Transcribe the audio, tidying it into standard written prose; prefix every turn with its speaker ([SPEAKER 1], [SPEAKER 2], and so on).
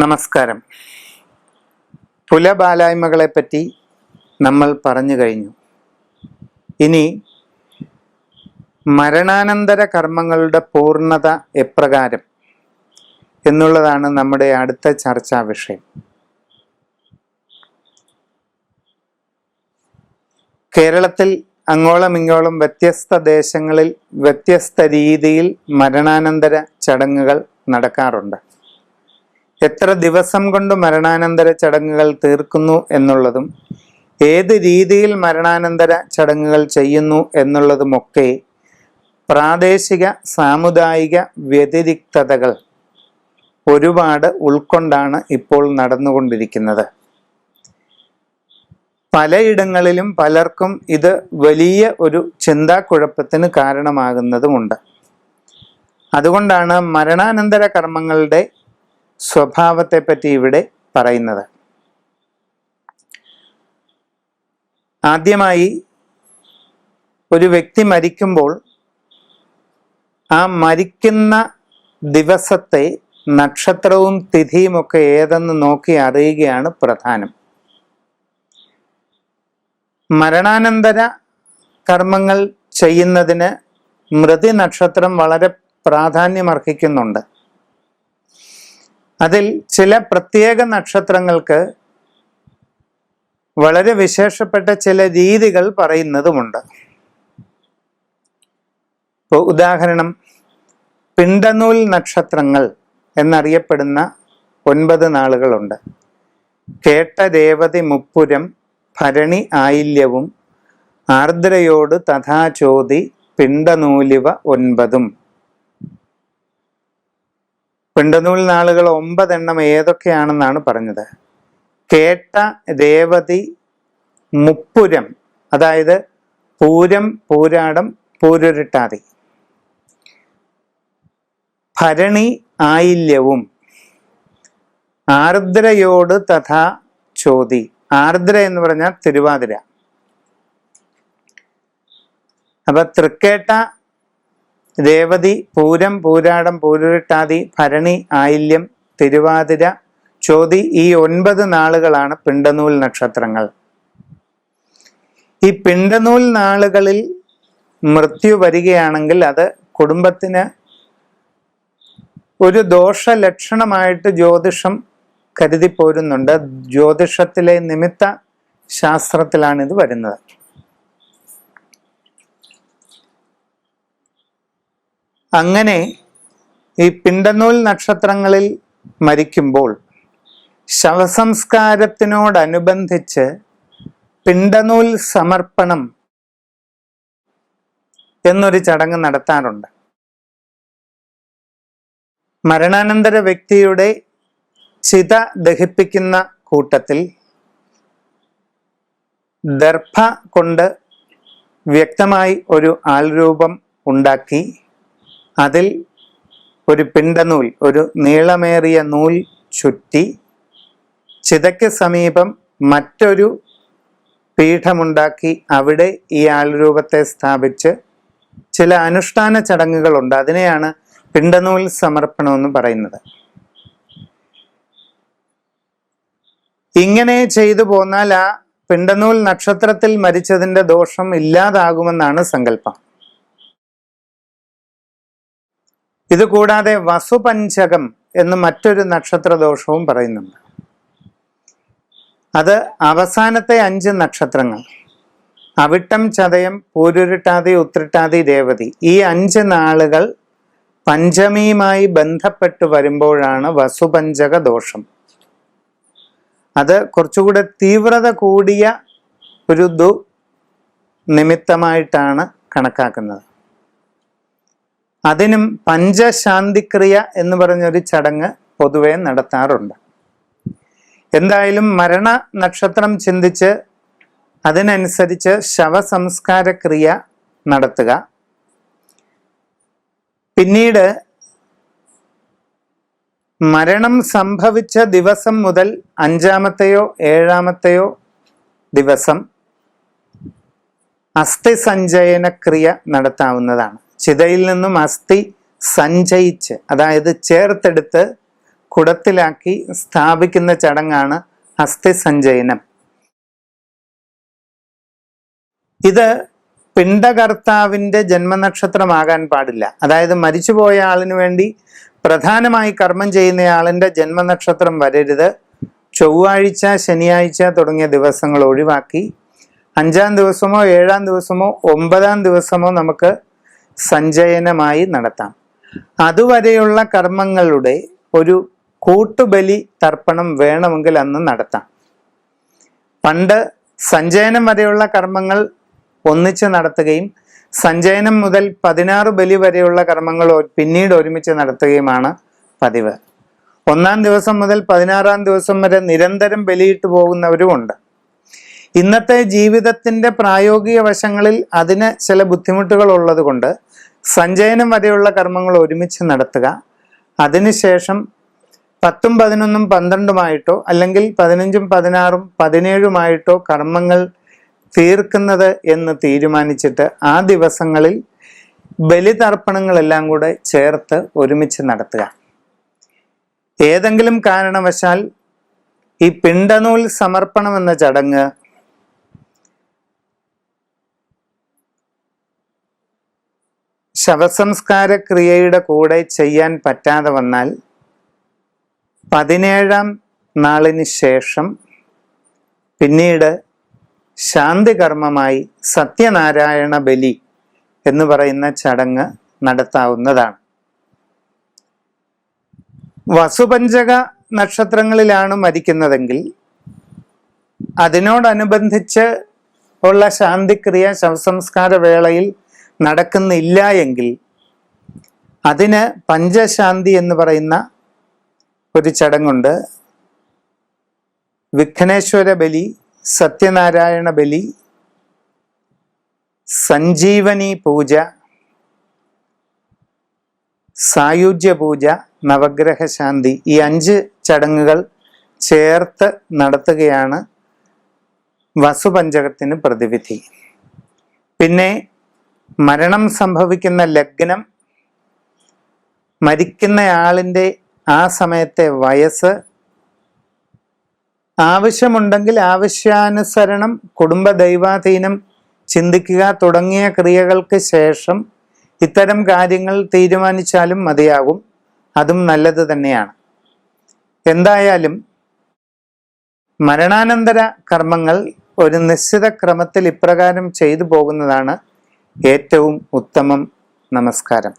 [SPEAKER 1] നമസ്കാരം. പുലബാലായ്മകളെപ്പറ്റി നമ്മൾ പറഞ്ഞു കഴിഞ്ഞു. ഇനി മരണാനന്തര കർമ്മങ്ങളുടെ പൂർണ്ണത എപ്രകാരം എന്നുള്ളതാണ് നമ്മുടെ അടുത്ത ചർച്ചാ വിഷയം. കേരളത്തിൽ അങ്ങോളം ഇങ്ങോളം വ്യത്യസ്ത ദേശങ്ങളിൽ വ്യത്യസ്ത രീതിയിൽ മരണാനന്തര ചടങ്ങുകൾ നടക്കാറുണ്ട്. എത്ര ദിവസം കൊണ്ട് മരണാനന്തര ചടങ്ങുകൾ തീർക്കുന്നു എന്നുള്ളതും ഏത് രീതിയിൽ മരണാനന്തര ചടങ്ങുകൾ ചെയ്യുന്നു എന്നുള്ളതുമൊക്കെ പ്രാദേശിക സാമുദായിക വ്യതിരിക്തതകൾ ഒരുപാട് ഉൾക്കൊണ്ടാണ് ഇപ്പോൾ നടന്നുകൊണ്ടിരിക്കുന്നത്. പലയിടങ്ങളിലും പലർക്കും ഇത് വലിയ ഒരു ചിന്താക്കുഴപ്പത്തിന് കാരണമാകുന്നതുമുണ്ട്. അതുകൊണ്ടാണ് മരണാനന്തര കർമ്മങ്ങളുടെ സ്വഭാവത്തെപ്പറ്റി ഇവിടെ പറയുന്നത്. ആദ്യമായി ഒരു വ്യക്തി മരിക്കുമ്പോൾ ആ മരിക്കുന്ന ദിവസത്തെ നക്ഷത്രവും തിഥിയും ഒക്കെ ഏതെന്ന് നോക്കി അറിയുകയാണ് പ്രധാനം. മരണാനന്തര കർമ്മങ്ങൾ ചെയ്യുന്നതിന് മൃതി നക്ഷത്രം വളരെ പ്രാധാന്യമർഹിക്കുന്നുണ്ട്. അതിൽ ചില പ്രത്യേക നക്ഷത്രങ്ങൾക്ക് വളരെ വിശേഷപ്പെട്ട ചില രീതികൾ പറയുന്നതുമുണ്ട്. ഇപ്പോൾ ഉദാഹരണം, പിണ്ടനൂൽ നക്ഷത്രങ്ങൾ എന്നറിയപ്പെടുന്ന 9 നാളുകളുണ്ട്. കേട്ട രേവതി മുപ്പുരം, ഭരണി ആയില്യവും, ആർദ്രയോട് തഥാചോതി, പിണ്ടനൂലിവ 9. പിണ്ടനൂൽ നാളുകൾ 9 എണ്ണം ഏതൊക്കെയാണെന്നാണ് പറഞ്ഞത്. കേട്ട രേവതി മുപ്പുരം, അതായത് പൂരം, പൂരാടം, പൂരുരുട്ടാതി. ഭരണി ആയില്യവും, ആർദ്രയോട് തഥാ ചോതി. ആർദ്ര എന്ന് പറഞ്ഞാൽ തിരുവാതിര. അപ്പൊ തൃക്കേട്ട, രേവതി, പൂരം, പൂരാടം, പൂരുരുട്ടാതി, ഭരണി, ആയില്യം, തിരുവാതിര, ചോതി, ഈ 9 നാളുകളാണ് പിണ്ടനൂൽ നക്ഷത്രങ്ങൾ. ഈ പിണ്ടനൂൽ നാളുകളിൽ മൃത്യു വരികയാണെങ്കിൽ അത് കുടുംബത്തിന് ഒരു ദോഷലക്ഷണമായിട്ട് ജ്യോതിഷം കരുതിപ്പോരുന്നുണ്ട്. ജ്യോതിഷത്തിലെ നിമിത്ത ശാസ്ത്രത്തിലാണ് ഇത് വരുന്നത്. അങ്ങനെ ഈ പിണ്ടനൂൽ നക്ഷത്രങ്ങളിൽ മരിക്കുമ്പോൾ ശവസംസ്കാരത്തിനോടനുബന്ധിച്ച് പിണ്ടനൂൽ സമർപ്പണം എന്നൊരു ചടങ്ങ് നടത്താറുണ്ട്. മരണാനന്തര വ്യക്തിയുടെ ചിത ദഹിപ്പിക്കുന്ന കൂട്ടത്തിൽ ദർഭ കൊണ്ട് വ്യക്തമായി ഒരു ആൾരൂപം ഉണ്ടാക്കി അതിൽ ഒരു പിണ്ടനൂൽ, ഒരു നീളമേറിയ നൂൽ ചുറ്റി ചിതയ്ക്ക് സമീപം മറ്റൊരു പീഠമുണ്ടാക്കി അവിടെ ഈ ആൾരൂപത്തെ സ്ഥാപിച്ച് ചില അനുഷ്ഠാന ചടങ്ങുകളുണ്ട്. അതിനെയാണ് പിണ്ടനൂൽ സമർപ്പണം എന്ന് പറയുന്നത്. ഇങ്ങനെ ചെയ്തു പോന്നാൽ ആ പിണ്ടനൂൽ നക്ഷത്രത്തിൽ മരിച്ചതിൻ്റെ ദോഷം ഇല്ലാതാകുമെന്നാണ് സങ്കല്പം. ഇത് കൂടാതെ വസുപഞ്ചകം എന്ന് മറ്റൊരു നക്ഷത്ര ദോഷവും പറയുന്നുണ്ട്. അത് അവസാനത്തെ 5 നക്ഷത്രങ്ങൾ, അവിട്ടം, ചതയം, പൂരുരുട്ടാതി, ഉത്രട്ടാതി, രേവതി, ഈ 5 നാളുകൾ പഞ്ചമിയുമായി ബന്ധപ്പെട്ട് വരുമ്പോഴാണ് വസുപഞ്ചക ദോഷം. അത് കുറച്ചുകൂടെ തീവ്രത കൂടിയ ഒരു നിമിത്തമായിട്ടാണ് കണക്കാക്കുന്നത്. അതിനും പഞ്ചശാന്തിക്രിയ എന്ന് പറഞ്ഞൊരു ചടങ്ങ് പൊതുവെ നടത്താറുണ്ട്. എന്തായാലും മരണ നക്ഷത്രം ചിന്തിച്ച് അതിനനുസരിച്ച് ശവസംസ്കാര ക്രിയ നടത്തുക. പിന്നീട് മരണം സംഭവിച്ച ദിവസം മുതൽ 5-ാമത്തെയോ 7-ാമത്തെയോ ദിവസം അസ്ഥി സഞ്ചയന ക്രിയ നടത്താവുന്നതാണ്. ചിതയിൽ നിന്നും അസ്ഥി സഞ്ചയിച്ച്, അതായത് ചേർത്തെടുത്ത് കുടത്തിലാക്കി സ്ഥാപിക്കുന്ന ചടങ്ങാണ് അസ്ഥിസഞ്ചയനം. ഇത് പിണ്ടകർത്താവിൻ്റെ ജന്മനക്ഷത്രമാകാൻ പാടില്ല. അതായത് മരിച്ചുപോയ ആളിനു വേണ്ടി പ്രധാനമായി കർമ്മം ചെയ്യുന്നയാളിൻ്റെ ജന്മനക്ഷത്രം വരരുത്. ചൊവ്വാഴ്ച, ശനിയാഴ്ച തുടങ്ങിയ ദിവസങ്ങൾ ഒഴിവാക്കി 5-ാം ദിവസമോ 7-ാം ദിവസമോ 9-ാം ദിവസമോ നമുക്ക് സഞ്ചയനമായി നടത്താം. അതുവരെയുള്ള കർമ്മങ്ങളുടെ ഒരു കൂട്ടുബലി തർപ്പണം വേണമെങ്കിൽ അന്ന് നടത്താം. പണ്ട് സഞ്ചയനം വരെയുള്ള കർമ്മങ്ങൾ ഒന്നിച്ച് നടത്തുകയും സഞ്ചയനം മുതൽ 16 ബലി വരെയുള്ള കർമ്മങ്ങൾ പിന്നീട് ഒരുമിച്ച് നടത്തുകയുമാണ് പതിവ്. 1-ാം ദിവസം മുതൽ 16-ാം ദിവസം വരെ നിരന്തരം ബലിയിട്ട് പോകുന്നവരുമുണ്ട്. ഇന്നത്തെ ജീവിതത്തിൻ്റെ പ്രായോഗിക വശങ്ങളിൽ അതിന് ചില ബുദ്ധിമുട്ടുകൾ ഉള്ളത് കൊണ്ട് സഞ്ചയനം വരെയുള്ള കർമ്മങ്ങൾ ഒരുമിച്ച് നടത്തുക, അതിനുശേഷം 10ഉം 11ഉം 12ഉമായിട്ടോ അല്ലെങ്കിൽ 15ഉം 16ഉം 17ഉമായിട്ടോ കർമ്മങ്ങൾ തീർക്കുന്നത് എന്ന് തീരുമാനിച്ചിട്ട് ആ ദിവസങ്ങളിൽ ബലിതർപ്പണങ്ങളെല്ലാം കൂടെ ചേർത്ത് ഒരുമിച്ച് നടത്തുക. ഏതെങ്കിലും കാരണവശാൽ ഈ പിണ്ടനൂൽ സമർപ്പണം എന്ന ചടങ്ങ് ശവസംസ്കാര ക്രിയയുടെ കൂടെ ചെയ്യാൻ പറ്റാതെ വന്നാൽ 17-ാം നാളിന് ശേഷം പിന്നീട് ശാന്തി കർമ്മമായി സത്യനാരായണ ബലി എന്ന് പറയുന്ന ചടങ്ങ് നടത്താവുന്നതാണ്. വസുപഞ്ചക നക്ഷത്രങ്ങളിലാണ് മരിക്കുന്നതെങ്കിൽ അതിനോടനുബന്ധിച്ച് ഉള്ള ശാന്തിക്രിയ ശവസംസ്കാര വേളയിൽ നടക്കുന്നില്ല എങ്കിൽ അതിന് പഞ്ചശാന്തി എന്ന് പറയുന്ന ഒരു ചടങ്ങുണ്ട്. വിഘ്നേശ്വര ബലി, സത്യനാരായണ ബലി, സഞ്ജീവനി പൂജ, സായുജ്യ പൂജ, നവഗ്രഹ ശാന്തി, ഈ 5 ചടങ്ങുകൾ ചേർത്ത് നടത്തുകയാണ് വസുപഞ്ചകത്തിന് പ്രതിവിധി. പിന്നെ മരണം സംഭവിക്കുന്ന ലഗ്നം, മരിക്കുന്നയാളിൻ്റെ ആ സമയത്തെ വയസ്സ്, ആവശ്യമുണ്ടെങ്കിൽ ആവശ്യാനുസരണം കുടുംബ ദൈവാധീനം ചിന്തിക്കുക തുടങ്ങിയ ക്രിയകൾക്ക് ശേഷം ഇത്തരം കാര്യങ്ങൾ തീരുമാനിച്ചാലും മതിയാകും. അതും നല്ലത് തന്നെയാണ്. എന്തായാലും മരണാനന്തര കർമ്മങ്ങൾ ഒരു നിശ്ചിത ക്രമത്തിൽ ഇപ്രകാരം ചെയ്തു പോകുന്നതാണ് ഏറ്റവും ഉത്തമം. നമസ്കാരം.